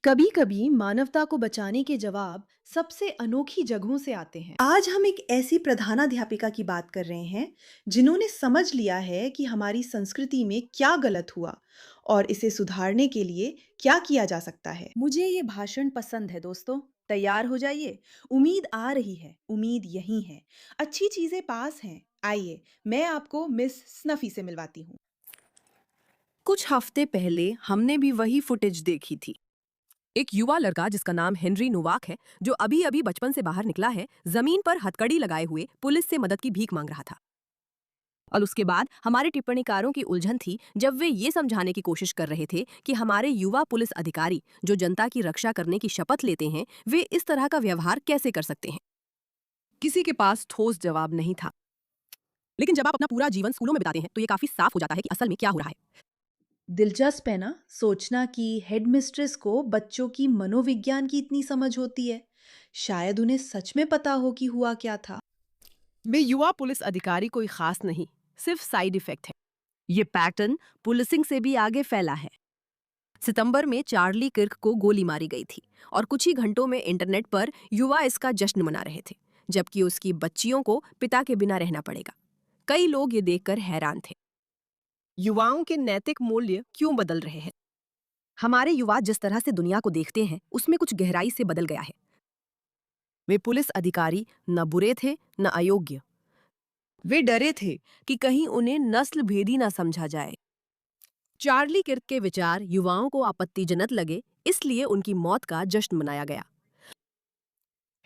कभी कभी मानवता को बचाने के जवाब सबसे अनोखी जगहों से आते हैं। आज हम एक ऐसी प्रधानाध्यापिका की बात कर रहे हैं जिन्होंने समझ लिया है कि हमारी संस्कृति में क्या गलत हुआ और इसे सुधारने के लिए क्या किया जा सकता है। मुझे ये भाषण पसंद है दोस्तों। तैयार हो जाइए। उम्मीद आ रही है, उम्मीद यही है। अच्छी चीजें पास हैं। आइए, मैं आपको मिस स्नफी से मिलवाती हूँ। कुछ हफ्ते पहले हमने भी वही फुटेज देखी थी। एक युवा लड़का जिसका नाम हेनरी नोवाक है, जो अभी अभी बचपन से बाहर निकला है, जमीन पर हथकड़ी लगाए हुए पुलिस से मदद की भीख मांग रहा था। और उसके बाद हमारे टिप्पणीकारों की उलझन थी जब वे ये समझाने की कोशिश कर रहे थे कि हमारे युवा पुलिस अधिकारी जो जनता की रक्षा करने की शपथ लेते हैं, वे इस तरह का व्यवहार कैसे कर सकते हैं। किसी के पास ठोस जवाब नहीं था। लेकिन जब आप अपना पूरा जीवन स्कूलों में बिताते हैं तो ये काफी साफ हो जाता है कि असल में क्या हो रहा है। दिलचस्प है ना सोचना कि हेडमिस्ट्रेस को बच्चों की मनोविज्ञान की इतनी समझ होती है। शायद उन्हें सच में पता हो कि हुआ क्या था। वे युवा पुलिस अधिकारी कोई खास नहीं, सिर्फ साइड इफेक्ट है। ये पैटर्न पुलिसिंग से भी आगे फैला है। सितंबर में चार्ली किर्क को गोली मारी गई थी और कुछ ही घंटों में इंटरनेट पर युवा इसका जश्न मना रहे थे, जबकि उसकी बच्चियों को पिता के बिना रहना पड़ेगा। कई लोग ये देखकर हैरान थे। युवाओं के नैतिक मूल्य क्यों बदल रहे हैं? हमारे युवा जिस तरह से दुनिया को देखते हैं उसमें कुछ गहराई से बदल गया है। वे पुलिस अधिकारी न बुरे थे न अयोग्य। वे डरे थे कि कहीं उन्हें नस्ल भेदी ना समझा जाए। चार्ली किर्क के विचार युवाओं को आपत्तिजनक लगे, इसलिए उनकी मौत का जश्न मनाया गया।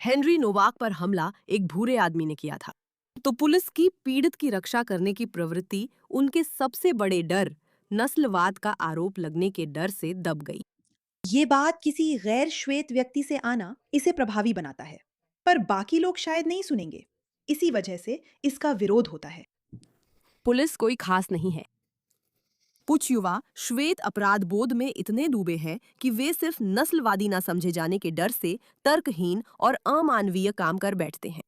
हेनरी नोवाक पर हमला एक भूरे आदमी ने किया था, तो पुलिस की पीड़ित की रक्षा करने की प्रवृत्ति उनके सबसे बड़े डर, नस्लवाद का आरोप लगने के डर से दब गई। ये बात किसी गैर श्वेत व्यक्ति से आना इसे प्रभावी बनाता है, पर बाकी लोग शायद नहीं सुनेंगे। इसी वजह से इसका विरोध होता है। पुलिस कोई खास नहीं है। कुछ युवा श्वेत अपराध बोध में इतने डूबे हैं कि वे सिर्फ नस्लवादी ना समझे जाने के डर से तर्कहीन और अमानवीय काम कर बैठते हैं।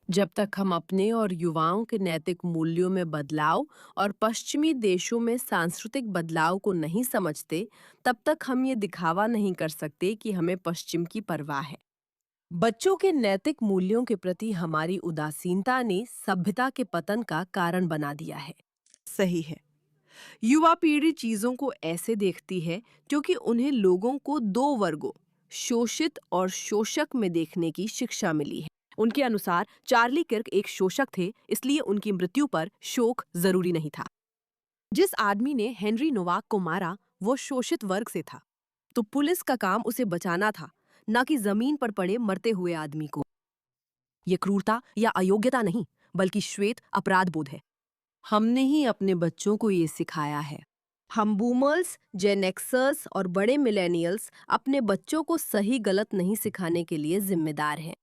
जब तक हम अपने और युवाओं के नैतिक मूल्यों में बदलाव और पश्चिमी देशों में सांस्कृतिक बदलाव को नहीं समझते, तब तक हम ये दिखावा नहीं कर सकते कि हमें पश्चिम की परवाह है। बच्चों के नैतिक मूल्यों के प्रति हमारी उदासीनता ने सभ्यता के पतन का कारण बना दिया है। सही है। युवा पीढ़ी चीजों को ऐसे देखती है क्योंकि उन्हें लोगों को दो वर्गों, शोषित और शोषक में देखने की शिक्षा मिली है। उनके अनुसार चार्ली किर्क एक शोषक थे, इसलिए उनकी मृत्यु पर शोक जरूरी नहीं था। जिस आदमी ने हेनरी नोवाक को मारा वो शोषित वर्ग से था, तो पुलिस का काम उसे बचाना था, न कि जमीन पर पड़े मरते हुए आदमी को। ये क्रूरता या अयोग्यता नहीं, बल्कि श्वेत अपराध बोध है। हमने ही अपने बच्चों को ये सिखाया है। हम बूमर्स, जेन एक्सर्स और बड़े मिलेनियल्स अपने बच्चों को सही गलत नहीं सिखाने के लिए जिम्मेदार हैं।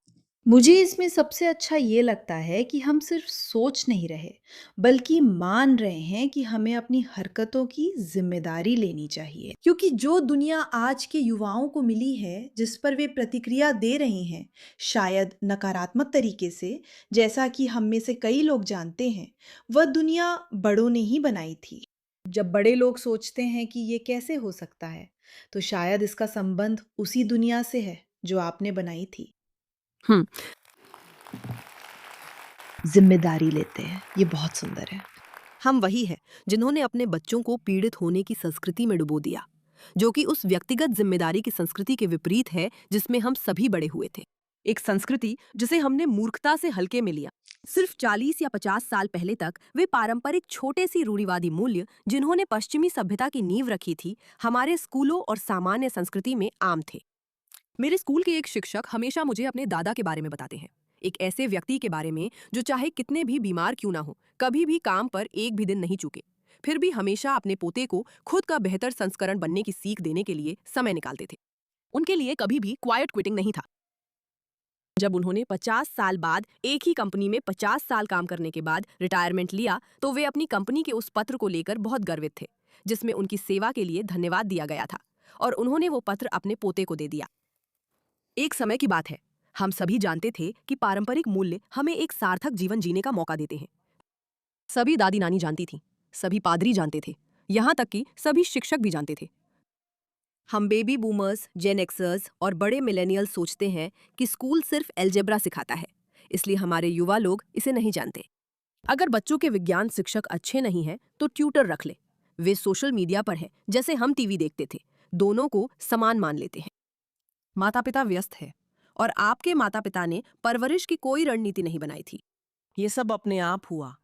मुझे इसमें सबसे अच्छा ये लगता है कि हम सिर्फ सोच नहीं रहे, बल्कि मान रहे हैं कि हमें अपनी हरकतों की जिम्मेदारी लेनी चाहिए। क्योंकि जो दुनिया आज के युवाओं को मिली है, जिस पर वे प्रतिक्रिया दे रहे हैं, शायद नकारात्मक तरीके से, जैसा कि हम में से कई लोग जानते हैं, वह दुनिया बड़ों ने ही बनाई थी। जब बड़े लोग सोचते हैं कि ये कैसे हो सकता है, तो शायद इसका संबंध उसी दुनिया से है जो आपने बनाई थी। हम्म। ज़िम्मेदारी लेते हैं, ये बहुत सुंदर है। हम वही है जिन्होंने अपने बच्चों को पीड़ित होने की संस्कृति में डुबो दिया, जो कि उस व्यक्तिगत जिम्मेदारी की संस्कृति के विपरीत है जिसमें हम सभी बड़े हुए थे। एक संस्कृति जिसे हमने मूर्खता से हल्के में लिया। सिर्फ 40 या 50 साल पहले तक वे पारंपरिक छोटे सी रूढ़िवादी मूल्य जिन्होंने पश्चिमी सभ्यता की नींव रखी थी, हमारे स्कूलों और सामान्य संस्कृति में आम थे। मेरे स्कूल के एक शिक्षक हमेशा मुझे अपने दादा के बारे में बताते हैं, एक ऐसे व्यक्ति के बारे में जो चाहे कितने भी बीमार क्यों ना हो, कभी भी काम पर एक भी दिन नहीं चूके, फिर भी हमेशा अपने पोते को खुद का बेहतर संस्करण बनने की सीख देने के लिए समय निकालते थे। उनके लिए कभी भी क्वाइट क्विटिंग नहीं था। जब उन्होंने 50 साल बाद एक ही कंपनी में 50 साल काम करने के बाद रिटायरमेंट लिया, तो वे अपनी कंपनी के उस पत्र को लेकर बहुत गर्वित थे, जिसमें उनकी सेवा के लिए धन्यवाद दिया गया था, और उन्होंने वो पत्र अपने पोते को दे दिया। एक समय की बात है, हम सभी जानते थे कि पारंपरिक मूल्य हमें एक सार्थक जीवन जीने का मौका देते हैं। सभी दादी नानी जानती थीं, सभी पादरी जानते थे, यहाँ तक कि सभी शिक्षक भी जानते थे। हम बेबी बूमर्स, जेन एक्सर्स और बड़े मिलेनियल सोचते हैं कि स्कूल सिर्फ अलजेब्रा सिखाता है, इसलिए हमारे युवा लोग इसे नहीं जानते। अगर बच्चों के विज्ञान शिक्षक अच्छे नहीं हैं, तो ट्यूटर रख ले। वे सोशल मीडिया पर हैं, जैसे हम टीवी देखते थे। दोनों को समान मान लेते हैं। माता पिता व्यस्त है और आपके माता पिता ने परवरिश की कोई रणनीति नहीं बनाई थी। ये सब अपने आप हुआ।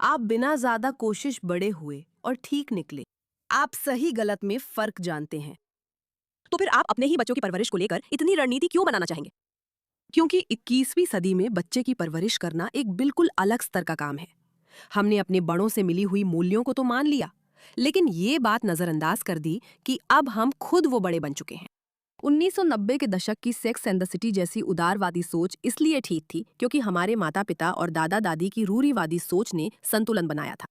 आप बिना ज्यादा कोशिश बड़े हुए और ठीक निकले। आप सही गलत में फर्क जानते हैं। तो फिर आप अपने ही बच्चों की परवरिश को लेकर इतनी रणनीति क्यों बनाना चाहेंगे? क्योंकि 21वीं सदी में बच्चे की परवरिश करना एक बिल्कुल अलग स्तर का काम है। हमने अपने बड़ों से मिली हुई मूल्यों को तो मान लिया, लेकिन ये बात नजरअंदाज कर दी कि अब हम खुद वो बड़े बन चुके हैं। 1990 के दशक की सेक्स एंड द सिटी जैसी उदारवादी सोच इसलिए ठीक थी क्योंकि हमारे माता पिता और दादा दादी की रूढ़िवादी सोच ने संतुलन बनाया था।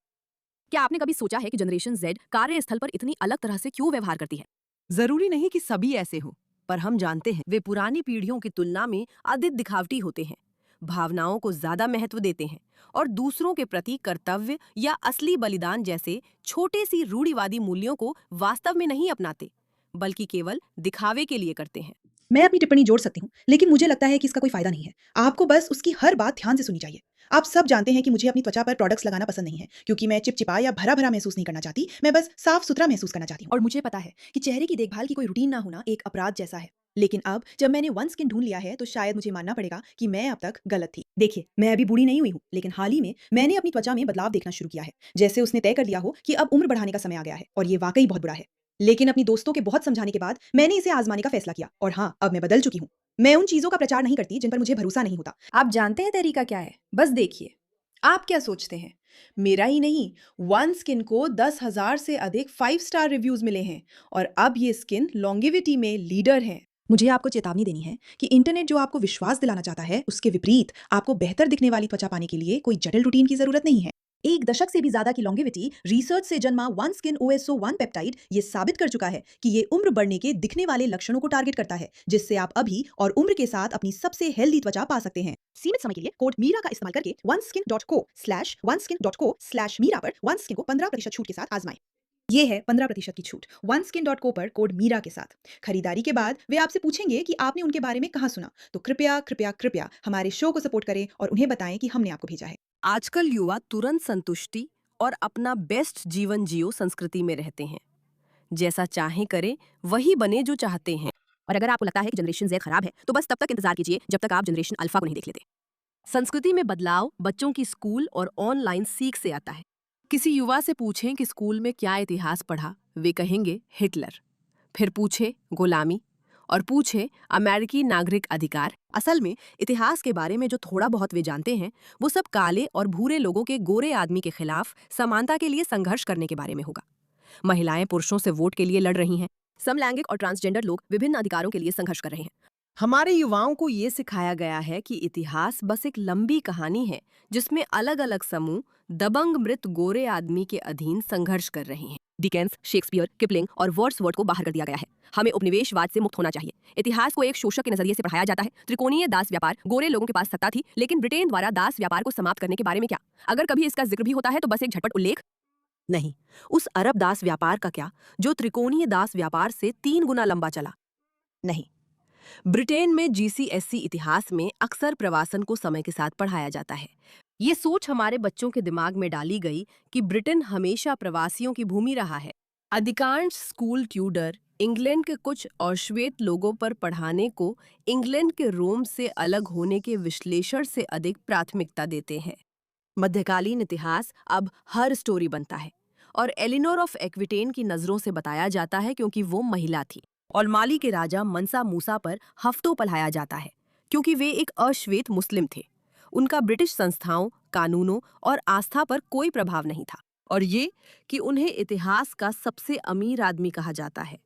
क्या आपने कभी सोचा है कि जनरेशन जेड कार्यस्थल पर इतनी अलग तरह से क्यों व्यवहार करती है? जरूरी नहीं कि सभी ऐसे हों, पर हम जानते हैं वे पुरानी पीढ़ियों की तुलना में अधिक दिखावटी होते हैं, भावनाओं को ज्यादा महत्व देते हैं और दूसरों के प्रति कर्तव्य या असली बलिदान जैसे छोटे सी रूढ़िवादी मूल्यों को वास्तव में नहीं अपनाते, बल्कि केवल दिखावे के लिए करते हैं। मैं अपनी टिप्पणी जोड़ सकती हूँ, लेकिन मुझे लगता है कि इसका कोई फायदा नहीं है। आपको बस उसकी हर बात ध्यान से सुननी चाहिए। आप सब जानते हैं कि मुझे अपनी त्वचा पर प्रोडक्ट्स लगाना पसंद नहीं है, क्योंकि मैं चिपचिपा या भरा-भरा महसूस नहीं करना चाहती। मैं बस साफ-सुथरा महसूस करना चाहती हूँ। और मुझे पता है कि चेहरे की देखभाल की कोई रूटीन ना होना एक अपराध जैसा है। लेकिन अब जब मैंने वन स्किन ढूंढ लिया है, तो शायद मुझे मानना पड़ेगा कि मैं अब तक गलत थी। देखिए, मैं अभी बूढ़ी नहीं हुई हूँ, लेकिन हाल ही में मैंने अपनी त्वचा में बदलाव देखना शुरू किया है। जैसे उसने तय कर लिया हो कि अब उम्र बढ़ाने का समय आ गया है, और ये वाकई बहुत बुरा है। लेकिन अपनी दोस्तों के बहुत समझाने के बाद मैंने इसे आजमाने का फैसला किया, और हाँ, अब मैं बदल चुकी हूँ। मैं उन चीजों का प्रचार नहीं करती जिन पर मुझे भरोसा नहीं होता। आप जानते हैं तरीका क्या है? बस देखिए। आप क्या सोचते हैं? मेरा ही नहीं, वन स्किन को 10,000 से अधिक 5 स्टार रिव्यूज मिले हैं, और अब ये स्किन लॉन्गेविटी में लीडर है। मुझे आपको चेतावनी देनी है कि इंटरनेट जो आपको विश्वास दिलाना चाहता है, उसके विपरीत आपको बेहतर दिखने वाली त्वचा पाने के लिए कोई जटिल रूटीन की जरूरत नहीं है। एक दशक से भी ज्यादा की लॉन्गेविटी रिसर्च से जन्मा वन स्किन OSO1 पेप्टाइड ये साबित कर चुका है कि ये उम्र बढ़ने के दिखने वाले लक्षणों को टारगेट करता है, जिससे आप अभी और उम्र के साथ अपनी सबसे हेल्दी त्वचा पा सकते हैं। सीमित समय के लिए कोड मीरा का इस्तेमाल करके oneskin.co/oneskin.co/मीरा पर वन स्किन को 15% छूट के साथ आजमाएं। ये है 15% की छूट oneskin.co पर कोड मीरा के साथ। खरीदारी के बाद वे आपसे पूछेंगे कि आपने उनके बारे में कहाँ सुना, तो कृपया कृपया कृपया हमारे शो को सपोर्ट करें और उन्हें बताएं कि हमने आपको भेजा है। आजकल युवा तुरंत संतुष्टि और अपना बेस्ट जीवन जियो संस्कृति में रहते हैं। जैसा चाहें करें, वही बने जो चाहते हैं। और अगर आपको लगता है कि जनरेशन Z खराब है, तो बस तब तक इंतजार कीजिए जब तक आप जनरेशन अल्फा को नहीं देख लेते। संस्कृति में बदलाव बच्चों की स्कूल और ऑनलाइन सीख से आता है। किसी युवा से पूछें कि स्कूल में क्या इतिहास पढ़ा, वे कहेंगे हिटलर। फिर पूछे गुलामी, और पूछे अमेरिकी नागरिक अधिकार। असल में इतिहास के बारे में जो थोड़ा बहुत वे जानते हैं, वो सब काले और भूरे लोगों के गोरे आदमी के खिलाफ समानता के लिए संघर्ष करने के बारे में होगा। महिलाएं पुरुषों से वोट के लिए लड़ रही हैं। समलैंगिक और ट्रांसजेंडर लोग विभिन्न अधिकारों के लिए संघर्ष कर रहे हैं। हमारे युवाओं को ये सिखाया गया है कि इतिहास बस एक लंबी कहानी है जिसमें अलग अलग समूह दबंग मृत गोरे आदमी के अधीन संघर्ष कर रहे हैं। डिकेंस, शेक्सपियर, किपलिंग और वर्ड्सवर्थ को बाहर कर दिया गया है। हमें उपनिवेशवाद से मुक्त होना चाहिए। इतिहास को एक शोषक के नजरिए से पढ़ाया जाता है। त्रिकोणीय दास व्यापार, गोरे लोगों के पास सत्ता थी, लेकिन ब्रिटेन द्वारा दास व्यापार को समाप्त करने के बारे में क्या? अगर कभी इसका जिक्र भी होता है तो बस एक झटपट उल्लेख। नहीं, उस अरब दास व्यापार का क्या जो त्रिकोणीय दास व्यापार से 3 गुना लंबा चला? नहीं। ब्रिटेन में GCSE इतिहास में अक्सर प्रवासन को समय के साथ पढ़ाया जाता है। ये सोच हमारे बच्चों के दिमाग में डाली गई कि ब्रिटेन हमेशा प्रवासियों की भूमि रहा है। अधिकांश स्कूल ट्यूडर इंग्लैंड के कुछ और श्वेत लोगों पर पढ़ाने को इंग्लैंड के रोम से अलग होने के विश्लेषण से अधिक प्राथमिकता देते हैं। मध्यकालीन इतिहास अब हर स्टोरी बनता है और एलिनोर ऑफ एक्विटेन की नजरों से बताया जाता है क्योंकि वो महिला थी, और माली के राजा मनसा मूसा पर हफ्तों पढ़ाया जाता है क्योंकि वे एक अश्वेत मुस्लिम थे। उनका ब्रिटिश संस्थाओं, कानूनों और आस्था पर कोई प्रभाव नहीं था, और ये कि उन्हें इतिहास का सबसे अमीर आदमी कहा जाता है,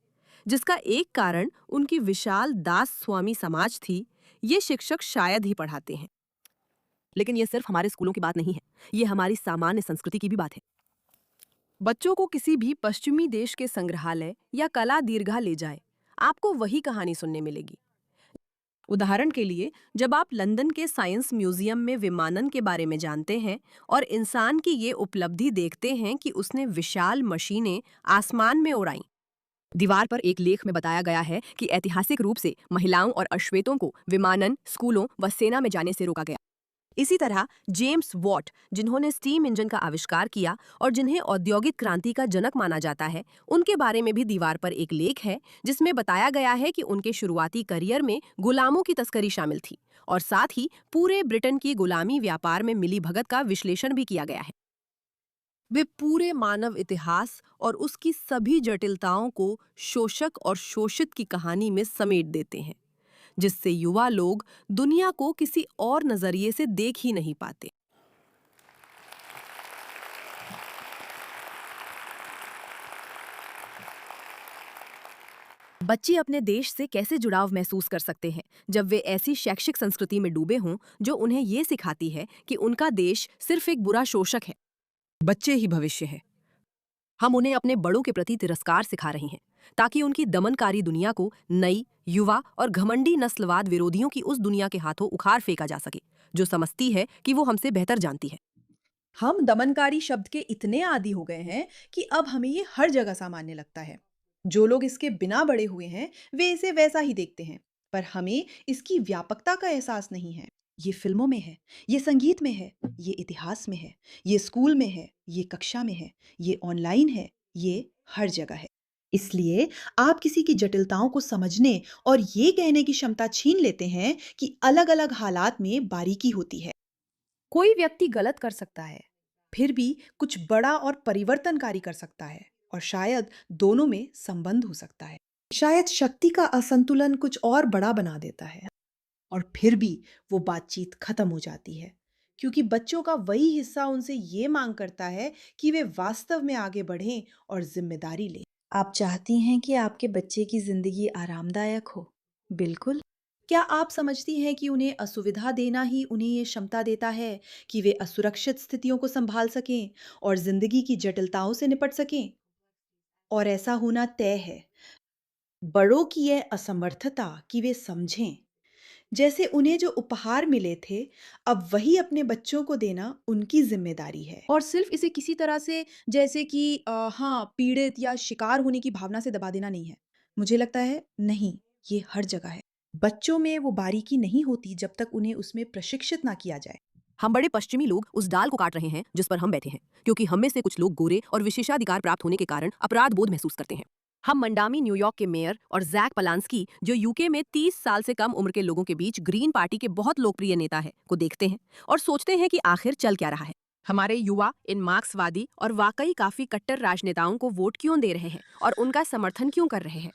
जिसका एक कारण उनकी विशाल दास स्वामी समाज थी। ये शिक्षक शायद ही पढ़ाते हैं। लेकिन ये सिर्फ हमारे स्कूलों की बात नहीं है, ये हमारी सामान्य संस्कृति की भी बात है। बच्चों को किसी भी पश्चिमी देश के संग्रहालय या कला दीर्घा ले जाए, आपको वही कहानी सुनने मिलेगी। उदाहरण के लिए, जब आप लंदन के साइंस म्यूजियम में विमानन के बारे में जानते हैं और इंसान की ये उपलब्धि देखते हैं कि उसने विशाल मशीनें आसमान में उड़ाईं, दीवार पर एक लेख में बताया गया है कि ऐतिहासिक रूप से महिलाओं और अश्वेतों को विमानन, स्कूलों व सेना में जाने से रोका गया। इसी तरह जेम्स वॉट, जिन्होंने स्टीम इंजन का आविष्कार किया और जिन्हें औद्योगिक क्रांति का जनक माना जाता है, उनके बारे में भी दीवार पर एक लेख है जिसमें बताया गया है कि उनके शुरुआती करियर में गुलामों की तस्करी शामिल थी और साथ ही पूरे ब्रिटेन की गुलामी व्यापार में मिली भगत का विश्लेषण भी किया गया है। वे पूरे मानव इतिहास और उसकी सभी जटिलताओं को शोषक और शोषित की कहानी में समेट देते हैं, जिससे युवा लोग दुनिया को किसी और नजरिए से देख ही नहीं पाते। बच्चे अपने देश से कैसे जुड़ाव महसूस कर सकते हैं जब वे ऐसी शैक्षिक संस्कृति में डूबे हों जो उन्हें ये सिखाती है कि उनका देश सिर्फ एक बुरा शोषक है। बच्चे ही भविष्य है। हम उन्हें अपने बड़ों के प्रति तिरस्कार सिखा रही हैं ताकि उनकी दमनकारी दुनिया को नई, युवा और घमंडी नस्लवाद विरोधियों की उस दुनिया के हाथों उखाड़ फेंका जा सके जो समझती है कि वो हमसे बेहतर जानती है। हम दमनकारी शब्द के इतने आदी हो गए हैं कि अब हमें ये हर जगह सामान्य लगता है। जो लोग इसके बिना बड़े हुए हैं, वे इसे वैसा ही देखते हैं, पर हमें इसकी व्यापकता का एहसास नहीं है। ये फिल्मों में है, ये संगीत में है, ये इतिहास में है, ये स्कूल में है, ये कक्षा में है, ये ऑनलाइन है, ये हर जगह है। इसलिए आप किसी की जटिलताओं को समझने और ये कहने की क्षमता छीन लेते हैं कि अलग-अलग हालात में बारीकी होती है। कोई व्यक्ति गलत कर सकता है, फिर भी कुछ बड़ा और परिवर्तनकारी कर सकता है, और शायद दोनों में संबंध हो सकता है। शायद शक्ति का असंतुलन कुछ और बड़ा बना देता है, और फिर भी वो बातचीत खत्म हो जाती है, क्योंकि बच्चों का वही हिस्सा उनसे ये मांग करता है कि वे वास्तव में आगे बढ़ें और जिम्मेदारी लें। आप चाहती हैं कि आपके बच्चे की जिंदगी आरामदायक हो? बिल्कुल। क्या आप समझती हैं कि उन्हें असुविधा देना ही उन्हें ये क्षमता देता है कि वे असुरक्षित स्थितियों को संभाल सकें और जिंदगी की जटिलताओं से निपट सकें? और ऐसा होना तय है। बड़ों की यह असमर्थता कि वे समझें, जैसे उन्हें जो उपहार मिले थे, अब वही अपने बच्चों को देना उनकी जिम्मेदारी है। और सिर्फ इसे किसी तरह से, जैसे कि हाँ, पीड़ित या शिकार होने की भावना से दबा देना नहीं है। मुझे लगता है नहीं, ये हर जगह है। बच्चों में वो बारीकी नहीं होती जब तक उन्हें उसमें प्रशिक्षित ना किया जाए। हम बड़े पश्चिमी लोग उस डाल को काट रहे हैं जिस पर हम बैठे हैं, क्योंकि हम में से कुछ लोग गोरे और विशेषाधिकार प्राप्त होने के कारण अपराध बोध महसूस करते हैं। हम मंडामी न्यूयॉर्क के मेयर और जैक पलांस्की, जो यूके में 30 साल से कम उम्र के लोगों के बीच ग्रीन पार्टी के बहुत लोकप्रिय नेता है, को देखते हैं और सोचते हैं कि आखिर चल क्या रहा है। हमारे युवा इन मार्क्सवादी और वाकई काफी कट्टर राजनेताओं को वोट क्यों दे रहे हैं और उनका समर्थन क्यों कर रहे हैं।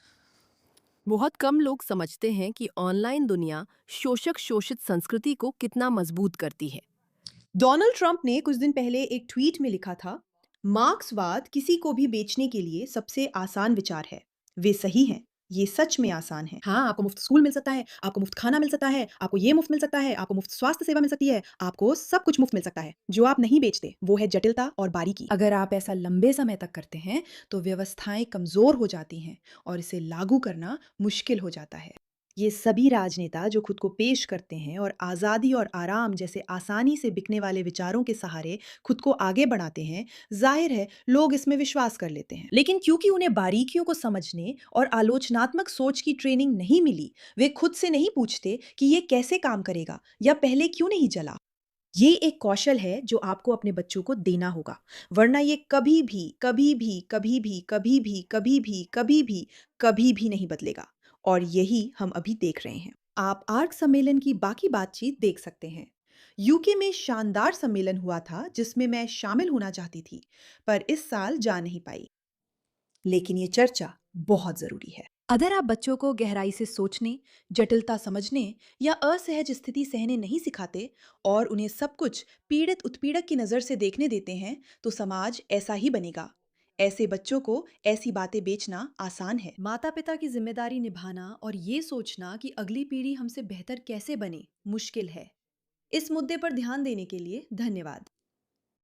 बहुत कम लोग समझते हैं कि ऑनलाइन दुनिया शोषक शोषित संस्कृति को कितना मजबूत करती है। डोनाल्ड ट्रंप ने कुछ दिन पहले एक ट्वीट में लिखा था, मार्क्सवाद किसी को भी बेचने के लिए सबसे आसान विचार है। वे सही हैं, ये सच में आसान है। हाँ, आपको मुफ्त स्कूल मिल सकता है, आपको मुफ्त खाना मिल सकता है, आपको ये मुफ्त मिल सकता है, आपको मुफ्त स्वास्थ्य सेवा मिल सकती है, आपको सब कुछ मुफ्त मिल सकता है। जो आप नहीं बेचते वो है जटिलता और बारीकी। अगर आप ऐसा लंबे समय तक करते हैं तो व्यवस्थाएं कमजोर हो जाती हैं और इसे लागू करना मुश्किल हो जाता है। ये सभी राजनेता जो खुद को पेश करते हैं और आज़ादी और आराम जैसे आसानी से बिकने वाले विचारों के सहारे खुद को आगे बढ़ाते हैं, जाहिर है लोग इसमें विश्वास कर लेते हैं। लेकिन क्योंकि उन्हें बारीकियों को समझने और आलोचनात्मक सोच की ट्रेनिंग नहीं मिली, वे खुद से नहीं पूछते कि ये कैसे काम करेगा या पहले क्यों नहीं चला। ये एक कौशल है जो आपको अपने बच्चों को देना होगा, वरना ये कभी भी कभी भी कभी भी कभी भी कभी भी कभी भी कभी भी नहीं बदलेगा। और यही हम अभी देख रहे हैं। आप आर्क सम्मेलन की बाकी बातचीत देख सकते हैं। यूके में शानदार सम्मेलन हुआ था जिसमें मैं शामिल होना चाहती थी, पर इस साल जा नहीं पाई। लेकिन ये चर्चा बहुत जरूरी है। अगर आप बच्चों को गहराई से सोचने, जटिलता समझने या असहज स्थिति सहने नहीं सिखाते और उन्हें सब कुछ पीड़ित उत्पीड़क की नज़र से देखने देते हैं, तो समाज ऐसा ही बनेगा। ऐसे बच्चों को ऐसी बातें बेचना आसान है। माता पिता की जिम्मेदारी निभाना और ये सोचना कि अगली पीढ़ी हमसे बेहतर कैसे बने, मुश्किल है। इस मुद्दे पर ध्यान देने के लिए धन्यवाद।